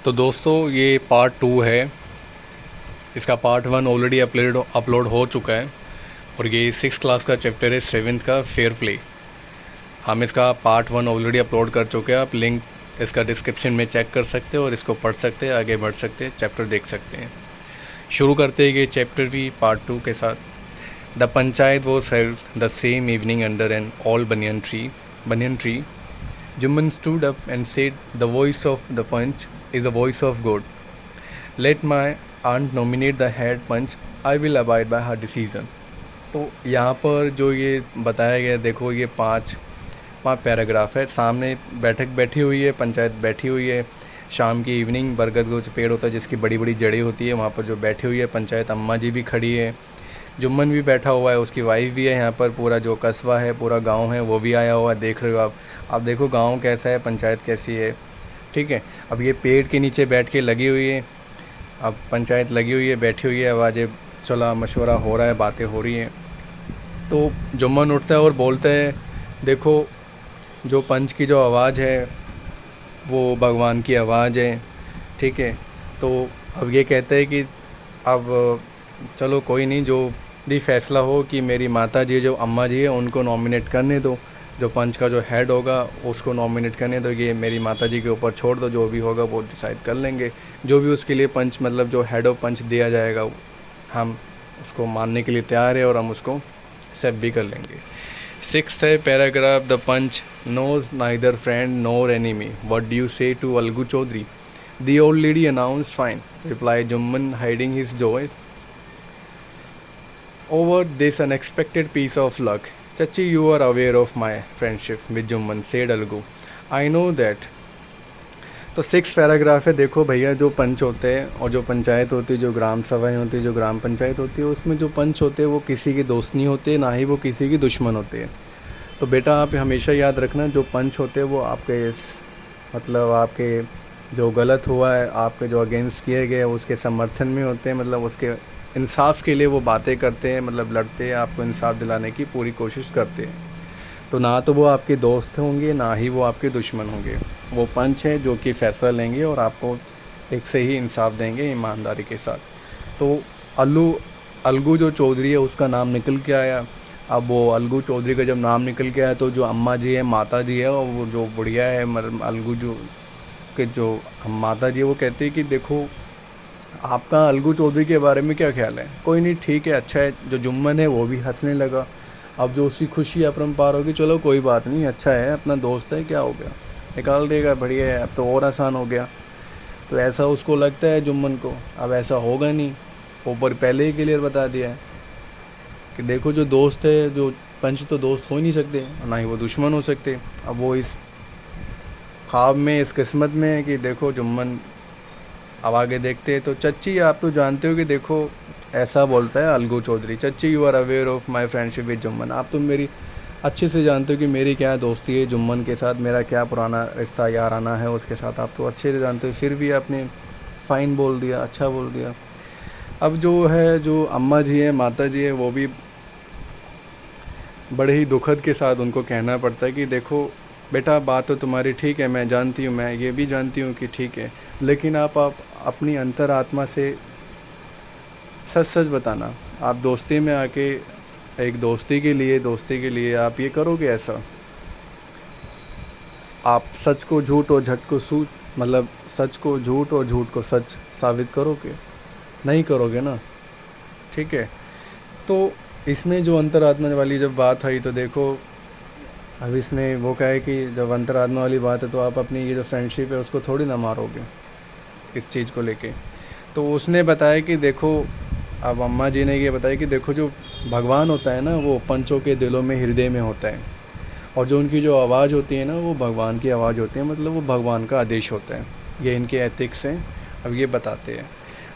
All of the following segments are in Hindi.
तो दोस्तों ये पार्ट 2 है। इसका पार्ट 1 ऑलरेडी अपलोड हो चुका है और ये 6 क्लास का चैप्टर है 7th का फेयर प्ले। हम इसका पार्ट 1 ऑलरेडी अपलोड कर चुके हैं। आप लिंक इसका डिस्क्रिप्शन में चेक कर सकते हो और इसको पढ़ सकते हैं, आगे बढ़ सकते हैं, चैप्टर देख सकते हैं। शुरू करते हैं ये चैप्टर भी पार्ट 2 के साथ। The panchayat was held the same evening under an old banyan tree. Juman stood up and said, "The voice of the punch is the voice of God. Let my aunt nominate the head punch. I will abide by her decision." तो यहाँ पर जो ये बताया गया, देखो ये पांच पैराग्राफ है। सामने बैठक बैठी हुई है, पंचायत बैठी हुई है। शाम की इवनिंग, बरगद का जो पेड़ होता है जिसकी बड़ी बड़ी जड़ें होती है, वहाँ पर जो बैठी हुई है पंचायत, अम्मा जी भी खड़ी है, जुम्मन भी बैठा हुआ है, उसकी वाइफ भी है। यहाँ पर पूरा जो कस्बा है, पूरा गांव है, वो भी आया हुआ है। देख रहे हो आप देखो गांव कैसा है, पंचायत कैसी है, ठीक है। अब ये पेड़ के नीचे बैठ के लगी हुई है, अब पंचायत लगी हुई है, बैठी हुई है, आवाज़ें सलाह मशवरा हो रहा है, बातें हो रही हैं। तो जुम्मन उठता है और बोलता है, देखो जो पंच की जो आवाज़ है वो भगवान की आवाज़ है, ठीक है। तो अब ये कहते हैं कि अब चलो कोई नहीं, जो भी फैसला हो कि मेरी माता जी जो अम्मा जी है उनको नॉमिनेट करने दो, जो पंच का जो हेड होगा उसको नॉमिनेट करने दो, ये मेरी माता जी के ऊपर छोड़ दो, जो भी होगा वो डिसाइड कर लेंगे। जो भी उसके लिए पंच, मतलब जो हेड ऑफ पंच दिया जाएगा, हम उसको मानने के लिए तैयार है और हम उसको एक्सेप्ट भी कर लेंगे। 6th है paragraph, the panch knows neither friend nor enemy, what do you say to Algu Chaudhary? The old lady announce, fine, reply Jumman hiding his joy over this unexpected piece of luck. Chachi, you are aware of my friendship with Jumman, said Algu. I know that. तो 6 पैराग्राफ है। देखो भैया, जो पंच होते हैं और जो पंचायत होती है, जो ग्राम सभाएं होती है, जो ग्राम पंचायत होती है, उसमें जो पंच होते हैं वो किसी के दोस्त नहीं होते, ना ही वो किसी की दुश्मन होते हैं। तो बेटा आप हमेशा याद रखना, जो पंच होते हैं वो आपके मतलब आपके जो गलत हुआ है, आपके जो अगेंस्ट किए गए उसके समर्थन में होते हैं, मतलब उसके इंसाफ के लिए वो बातें करते हैं, मतलब लड़ते हैं, आपको इंसाफ दिलाने की पूरी कोशिश करते हैं। तो ना तो वो आपके दोस्त होंगे, ना ही वो आपके दुश्मन होंगे। वो पंच है जो कि फ़ैसला लेंगे और आपको एक से ही इंसाफ देंगे ईमानदारी के साथ। तो अलगू जो चौधरी है उसका नाम निकल के आया। अब वो अलगू चौधरी का जब नाम निकल के आया तो जो अम्मा जी है, माता जी है, और वो जो बुढ़िया है अलगू जो के जो माता जी, वो कहती है कि देखो आपका अलगू चौधरी के बारे में क्या ख्याल है? कोई नहीं, ठीक है, अच्छा है। जो जुम्मन है वो भी हंसने लगा। अब जो उसकी खुशी अपरंपार होगी, चलो कोई बात नहीं, अच्छा है, अपना दोस्त है, क्या हो गया, निकाल देगा, बढ़िया है, अब तो और आसान हो गया। तो ऐसा उसको लगता है जुम्मन को। अब ऐसा होगा नहीं, ऊपर पहले ही क्लियर बता दिया है कि देखो जो दोस्त है, जो पंच तो दोस्त हो ही नहीं सकते, ना ही वो दुश्मन हो सकते। अब वो इस ख्वाब में, इस किस्मत में है कि देखो जुम्मन। अब आगे देखते हैं। तो चच्ची, आप तो जानते हो कि देखो ऐसा बोलता है अलगू चौधरी, चच्ची you are aware of my friendship with Jumman, आप तो मेरी अच्छे से जानते हो कि मेरी क्या दोस्ती है जुम्मन के साथ, मेरा क्या पुराना रिश्ता याराना है उसके साथ, आप तो अच्छे से जानते हो। फिर भी आपने फ़ाइन बोल दिया, अच्छा बोल दिया। अब जो है, जो अम्मा जी है, माता जी है, वो भी बड़े ही दुखद के साथ उनको कहना पड़ता है कि देखो बेटा, बात तो तुम्हारी ठीक है, मैं जानती हूँ, मैं ये भी जानती हूँ कि ठीक है, लेकिन आप अपनी अंतरात्मा से सच सच बताना। आप दोस्ती में आके एक दोस्ती के लिए आप ये करोगे ऐसा? आप सच को झूठ और झूठ को सूझ, मतलब सच को झूठ और झूठ को सच साबित करोगे? नहीं करोगे ना, ठीक है। तो इसमें जो अंतरात्मा वाली जब बात आई, तो देखो अब इसने वो कहा है कि जब अंतरात्मा वाली बात है तो आप अपनी ये जो फ्रेंडशिप है उसको थोड़ी ना मारोगे इस चीज़ को लेके। तो उसने बताया कि देखो, अब अम्मा जी ने ये बताया कि देखो जो भगवान होता है ना, वो पंचों के दिलों में, हृदय में होता है, और जो उनकी जो आवाज़ होती है ना, वो भगवान की आवाज़ होती है, मतलब वो भगवान का आदेश होता है। ये इनके एथिक्स हैं, अब ये बताते हैं।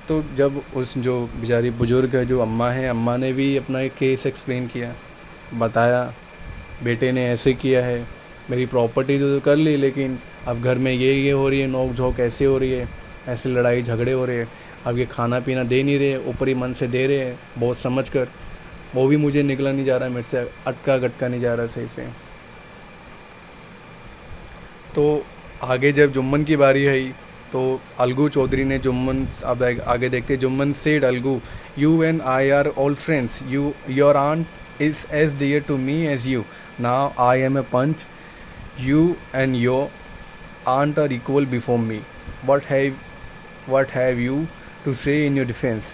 तो जब उस जो बेचारी बुज़ुर्ग है, जो अम्मा है, अम्मा ने भी अपना एक केस एक्सप्लेन किया, बताया बेटे ने ऐसे किया है, मेरी प्रॉपर्टी तो कर ली, लेकिन अब घर में ये हो रही है, नोक झोंक ऐसे हो रही है, ऐसे लड़ाई झगड़े हो रहे हैं, अब ये खाना पीना दे नहीं रहे, ऊपरी मन से दे रहे हैं बहुत समझ कर, वो भी मुझे निकला नहीं जा रहा, मेरे से अटका गटका नहीं जा रहा सही से। तो आगे जब जुम्मन की बारी आई तो अलगू चौधरी ने जुम्मन, अब आगे देखते, Jumman said Alagu, you and I are old friends, your aunt is as dear to me as you, now I am a panch, you and your aunt are equal before me, what have you to say in your defense।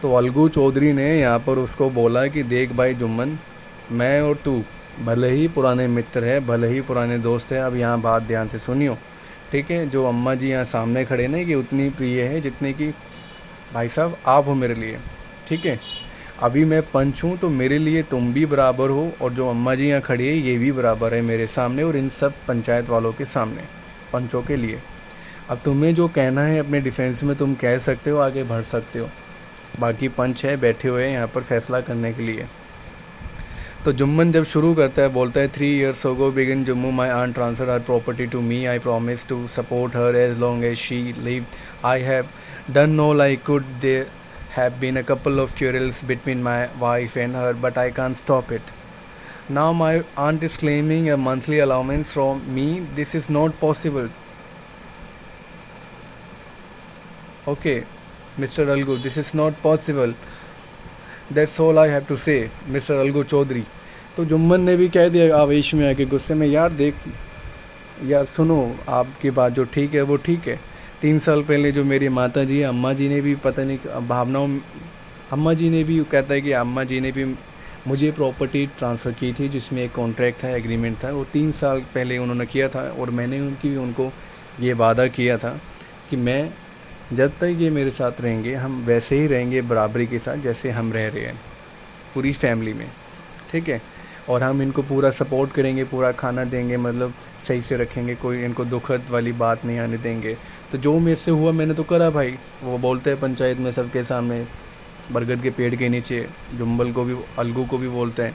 तो अलगू चौधरी ने यहाँ पर उसको बोला कि देख भाई जुम्मन, मैं और तू भले ही पुराने मित्र है, भले ही पुराने दोस्त है, अब यहाँ बात ध्यान से सुनियो, ठीक है। जो अम्मा जी यहाँ सामने खड़े ना, कि उतनी प्रिय है जितने कि भाई साहब आप हो मेरे लिए, ठीक है। अभी मैं पंच हूँ तो मेरे लिए तुम भी बराबर हो, और जो अम्मा जी यहाँ खड़ी है ये भी बराबर है मेरे सामने और इन सब पंचायत वालों के सामने, पंचों के लिए। अब तुम्हें जो कहना है अपने डिफेंस में तुम कह सकते हो, आगे बढ़ सकते हो, बाकी पंच है बैठे हुए हैं यहाँ पर फैसला करने के लिए। तो जुम्मन जब शुरू करता है, बोलता है 3 years ago begin Jammu, my aunt transferred her property to me, I promised to support her as long as she lived, I have done all I could, there have been a couple of quarrels between my wife and her, but I can't stop it, now my aunt is claiming a monthly allowance from me, this is not possible। Okay, Mr. Algu, this is not possible, that's all I have to say, Mr. Algu Chaudhary. तो जुम्मन ने भी कह दिया आवेश में आके, गुस्से में, यार देख यार सुनो, आपकी बात जो ठीक है वो ठीक है। 3 साल पहले जो मेरी माता जी है, अम्मा जी ने भी पता नहीं भावनाओं, अम्मा जी ने भी कहता है कि अम्मा जी ने भी मुझे प्रॉपर्टी ट्रांसफ़र की थी जिसमें एक कॉन्ट्रैक्ट था, एग्रीमेंट था, वो 3 साल पहले उन्होंने किया था, और मैंने उनको ये वादा किया था कि मैं जब तक ये मेरे साथ रहेंगे हम वैसे ही रहेंगे बराबरी के साथ जैसे हम रह रहे हैं पूरी फैमिली में, ठीक है। और हम इनको पूरा सपोर्ट करेंगे, पूरा खाना देंगे, मतलब सही से रखेंगे, कोई इनको दुखद वाली बात नहीं आने देंगे। तो जो मेरे से हुआ मैंने तो करा भाई। वो बोलते हैं पंचायत में सबके सामने, बरगद के पेड़ के नीचे, जुम्बल को भी, अलगू को भी बोलते हैं।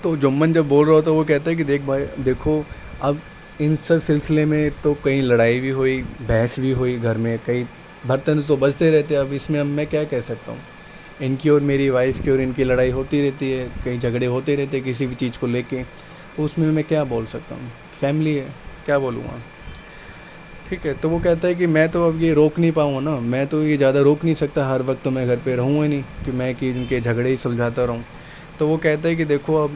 तो जुम्मन जब बोल रहा होता है वो कहता है कि देख भाई देखो, अब इन सब सिलसिले में तो कहीं लड़ाई भी हुई, बहस भी हुई घर में, कई बर्तन तो बजते रहते हैं, अब इसमें अब मैं क्या कह सकता हूँ। इनकी और मेरी वाइफ की और इनकी लड़ाई होती रहती है, कई झगड़े होते रहते हैं किसी भी चीज़ को लेके, तो उसमें मैं क्या बोल सकता हूँ, फैमिली है, क्या बोलूँगा, ठीक है। तो वो कहता है कि मैं तो अब ये रोक नहीं पाऊँगा ना, मैं तो ये ज़्यादा रोक नहीं सकता, हर वक्त तो मैं घर पे रहूँगा नहीं कि मैं कि इनके झगड़े ही सुलझाता रहूँ। तो वो कहता है कि देखो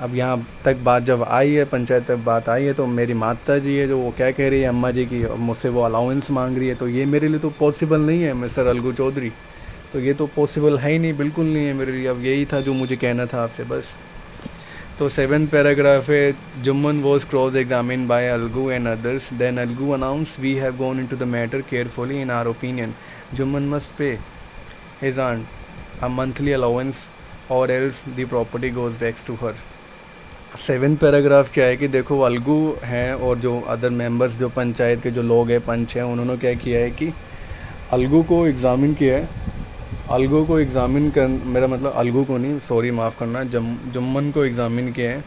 अब यहाँ तक बात जब आई है, पंचायत तक बात आई है, तो मेरी माता जी है जो वो क्या कह रही है अम्मा जी की, मुझसे वो अलाउंस मांग रही है, तो ये मेरे लिए तो पॉसिबल नहीं है मिस्टर अलगू चौधरी, तो ये तो पॉसिबल है ही नहीं, बिल्कुल नहीं है मेरे लिए। अब यही था जो मुझे कहना था आपसे बस। तो 7th पैराग्राफ है, Jumman was cross examine by Algu and others, then Algu announce we have gone into the matter carefully, in our opinion Jumman must pay his aunt a monthly allowance or else the property goes back to her. 7th paragraph क्या है कि देखो अलगू हैं और जो अदर मेंबर्स, जो पंचायत के जो लोग हैं, पंच हैं, उन्होंने क्या किया है कि अलगू को एग्ज़ामिन किया है। अलगू को एग्ज़ामिन कर, मेरा मतलब अलगू को नहीं, सॉरी माफ़ करना, जुम्मन को एग्ज़ामिन किया है।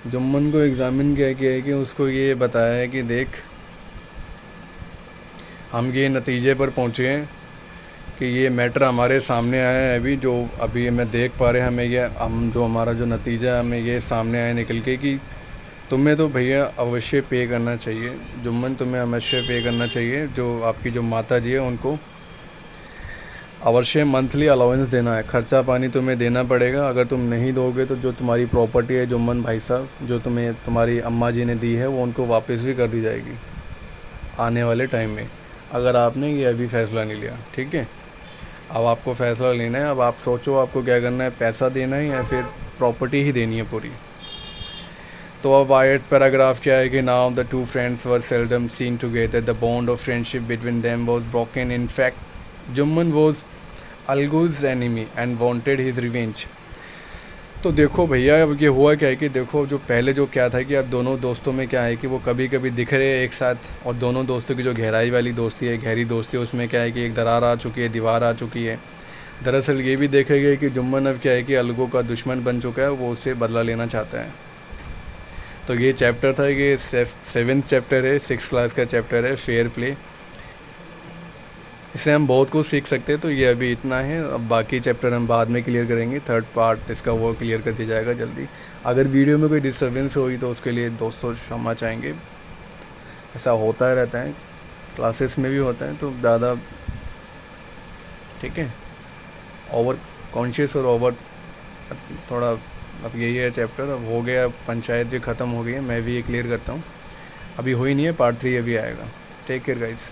जुम्मन को एग्ज़ामिन किया है कि उसको ये बताया है कि देख हम ये नतीजे पर पहुँचे हैं कि ये मैटर हमारे सामने आया है, अभी मैं देख पा रहे हैं, हमें ये जो हमारा जो नतीजा है हमें ये सामने आया निकल के कि तुम्हें तो भैया अवश्य पे करना चाहिए, जुम्मन तुम्हें अवश्य पे करना चाहिए, जो आपकी जो माता जी है उनको अवश्य मंथली अलाउंस देना है, खर्चा पानी तुम्हें देना पड़ेगा। अगर तुम नहीं दोगे तो जो तुम्हारी प्रॉपर्टी है जुम्मन भाई साहब, जो तुम्हें तुम्हारी अम्मा जी ने दी है, वो उनको वापस भी कर दी जाएगी आने वाले टाइम में, अगर आपने ये अभी फ़ैसला नहीं लिया, ठीक है। अब आपको फ़ैसला लेना है, अब आप सोचो आपको क्या करना है, पैसा देना है या फिर प्रॉपर्टी ही देनी है पूरी। तो अब 8th पैराग्राफ क्या है कि now the two friends were seldom seen together, the bond of friendship between them was broken, in fact Jumman was Algu's enemy and wanted his revenge. तो देखो भैया अब ये हुआ क्या है कि देखो जो पहले जो क्या था कि अब दोनों दोस्तों में क्या है कि वो कभी कभी दिख रहे हैं एक साथ, और दोनों दोस्तों की जो गहराई वाली दोस्ती है, गहरी दोस्ती है, उसमें क्या है कि एक दरार आ चुकी है, दीवार आ चुकी है। दरअसल ये भी देखे गए कि जुम्मन अब क्या है कि अलगू का दुश्मन बन चुका है, वो उससे बदला लेना चाहता है। तो ये चैप्टर था, ये 7th चैप्टर है, 6th क्लास का चैप्टर है, फेयर प्ले। इससे हम बहुत कुछ सीख सकते हैं। तो ये अभी इतना है, अब बाकी चैप्टर हम बाद में क्लियर करेंगे, 3rd पार्ट इसका वो क्लियर कर दिया जाएगा जल्दी। अगर वीडियो में कोई डिस्टर्बेंस हुई तो उसके लिए दोस्तों क्षमा चाहेंगे। ऐसा होता रहता है, क्लासेस में भी होता है, तो ज़्यादा ठीक है, ओवर कॉन्शियस और ओवर थोड़ा। अब यही है चैप्टर, अब हो गया, पंचायत भी ख़त्म हो गई है, मैं भी ये क्लियर करता हूँ। अभी हुई नहीं है, पार्ट 3 अभी आएगा। Take care guys.